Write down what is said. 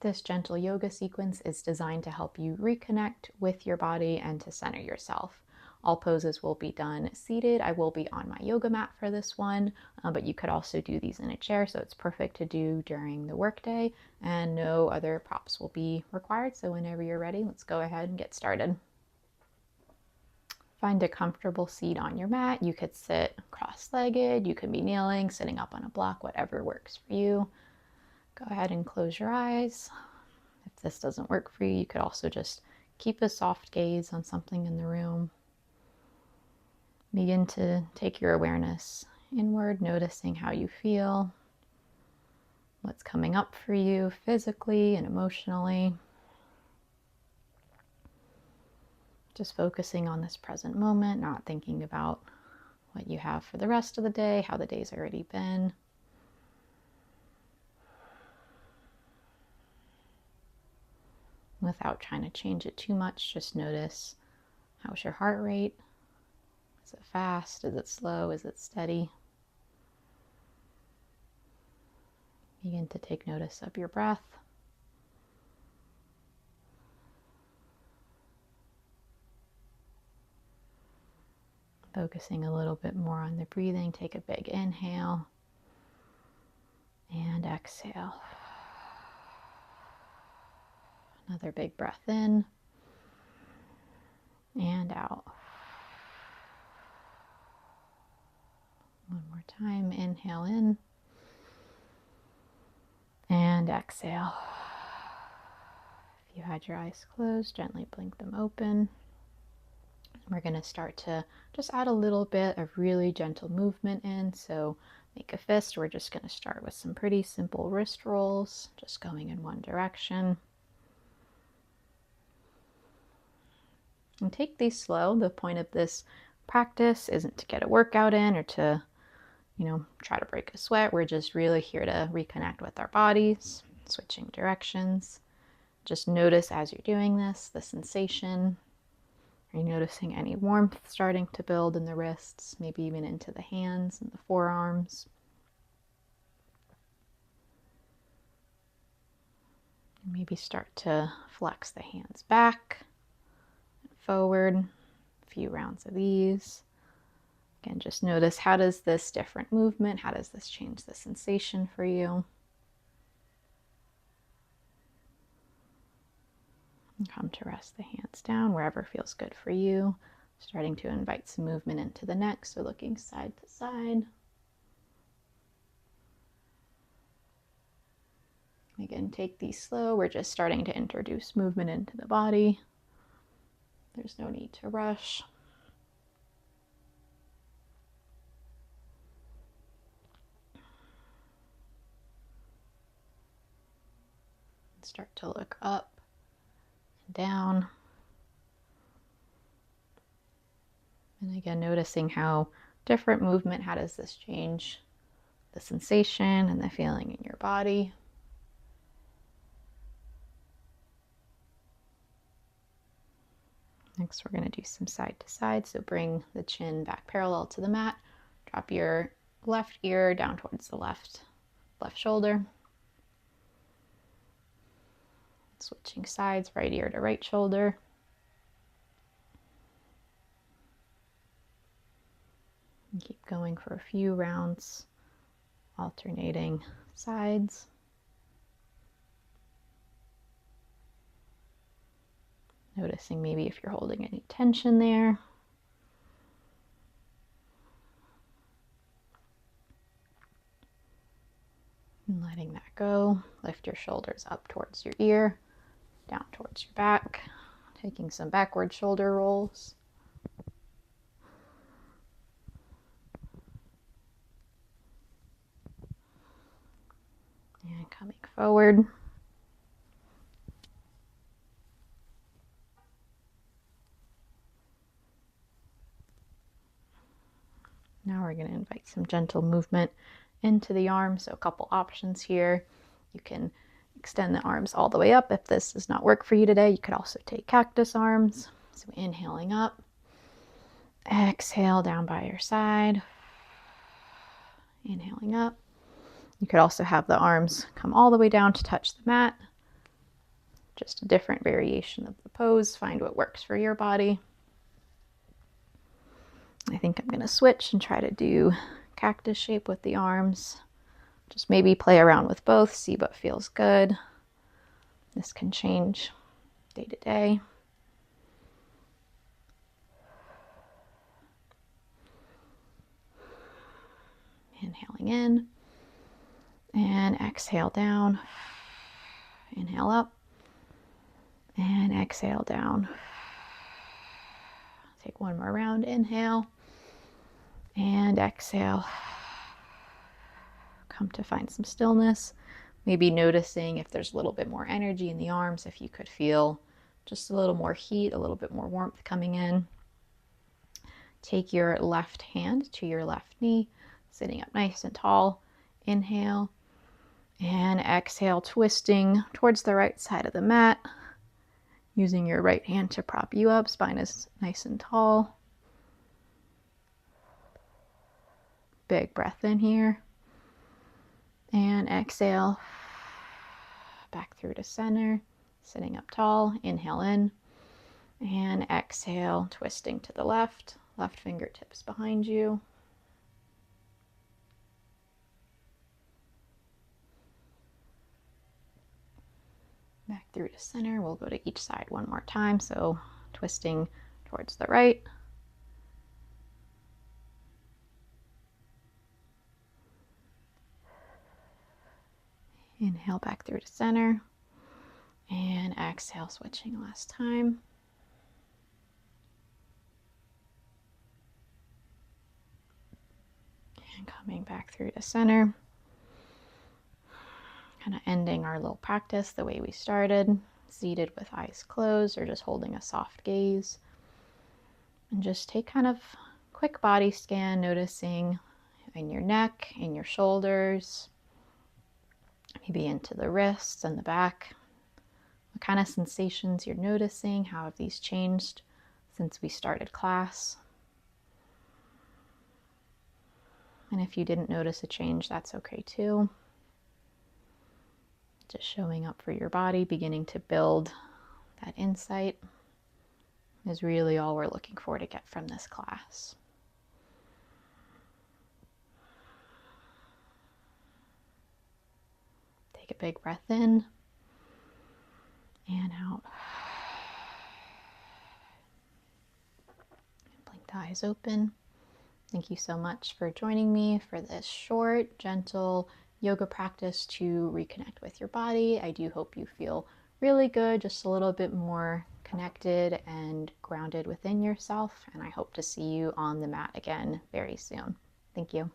This gentle yoga sequence is designed to help you reconnect with your body and to center yourself. All poses will be done seated. I will be on my yoga mat for this one, but you could also do these in a chair, so it's perfect to do during the workday, and no other props will be required. So whenever you're ready, let's go ahead and get started. Find a comfortable seat on your mat. You could sit cross-legged, you could be kneeling, sitting up on a block, whatever works for you. Go ahead and close your eyes. If this doesn't work for you, you could also just keep a soft gaze on something in the room. Begin to take your awareness inward, noticing how you feel, what's coming up for you physically and emotionally. Just focusing on this present moment, not thinking about what you have for the rest of the day, how the day's already been. Without trying to change it too much, just notice, how's your heart rate? Is it fast? Is it slow? Is it steady? Begin to take notice of your breath. Focusing a little bit more on the breathing. Take a big inhale and exhale. Another big breath in and out. One more time, inhale in and exhale. If you had your eyes closed, gently blink them open. We're going to start to just add a little bit of really gentle movement in. So make a fist. We're just going to start with some pretty simple wrist rolls, just going in one direction. And take these slow. The point of this practice isn't to get a workout in or to, try to break a sweat. We're just really here to reconnect with our bodies, switching directions. Just notice as you're doing this, the sensation. Are you noticing any warmth starting to build in the wrists, maybe even into the hands and the forearms? Maybe start to flex the hands back and forward. A few rounds of these. Again, just notice, how does this different movement, how does this change the sensation for you? And come to rest the hands down wherever feels good for you. Starting to invite some movement into the neck, so looking side to side. Again, take these slow. We're just starting to introduce movement into the body. There's no need to rush. Start to look up and down. And again, noticing how different movement, how does this change the sensation and the feeling in your body? Next, we're going to do some side to side. So bring the chin back parallel to the mat. Drop your left ear down towards the left shoulder. Switching sides, right ear to right shoulder. And keep going for a few rounds, alternating sides. Noticing maybe if you're holding any tension there. And letting that go. Lift your shoulders up towards your ear, down towards your back. Taking some backward shoulder rolls. And coming forward. Now we're going to invite some gentle movement into the arms. So a couple options here. You can extend the arms all the way up. If this does not work for you today, you could also take cactus arms. So inhaling up. Exhale down by your side. Inhaling up. You could also have the arms come all the way down to touch the mat. just a different variation of the pose. Find what works for your body. I think I'm going to switch and try to do cactus shape with the arms. Just maybe play around with both, see what feels good. This can change day to day. Inhaling in and exhale down. Inhale up and exhale down. Take one more round. Inhale and exhale. Come to find some stillness. Maybe noticing if there's a little bit more energy in the arms, if you could feel just a little more heat, a little bit more warmth coming in. Take your left hand to your left knee, sitting up nice and tall. Inhale and exhale, twisting towards the right side of the mat. Using your right hand to prop you up, spine is nice and tall. Big breath in here. And exhale, back through to center, sitting up tall. Inhale in and exhale, twisting to the left, left fingertips behind you. Back through to center. We'll go to each side one more time. So twisting towards the right. Inhale back through to center. And exhale, switching last time. And coming back through to center. Kind of ending our little practice the way we started, seated with eyes closed or just holding a soft gaze. And just take kind of quick body scan, noticing in your neck, in your shoulders, maybe into the wrists and the back. What kind of sensations you're noticing? How have these changed since we started class? And if you didn't notice a change, that's okay too. Just showing up for your body, beginning to build that insight is really all we're looking for to get from this class. Take a big breath in and out. Blink the eyes open. Thank you so much for joining me for this short, gentle yoga practice to reconnect with your body. I do hope you feel really good, just a little bit more connected and grounded within yourself. And I hope to see you on the mat again very soon. Thank you.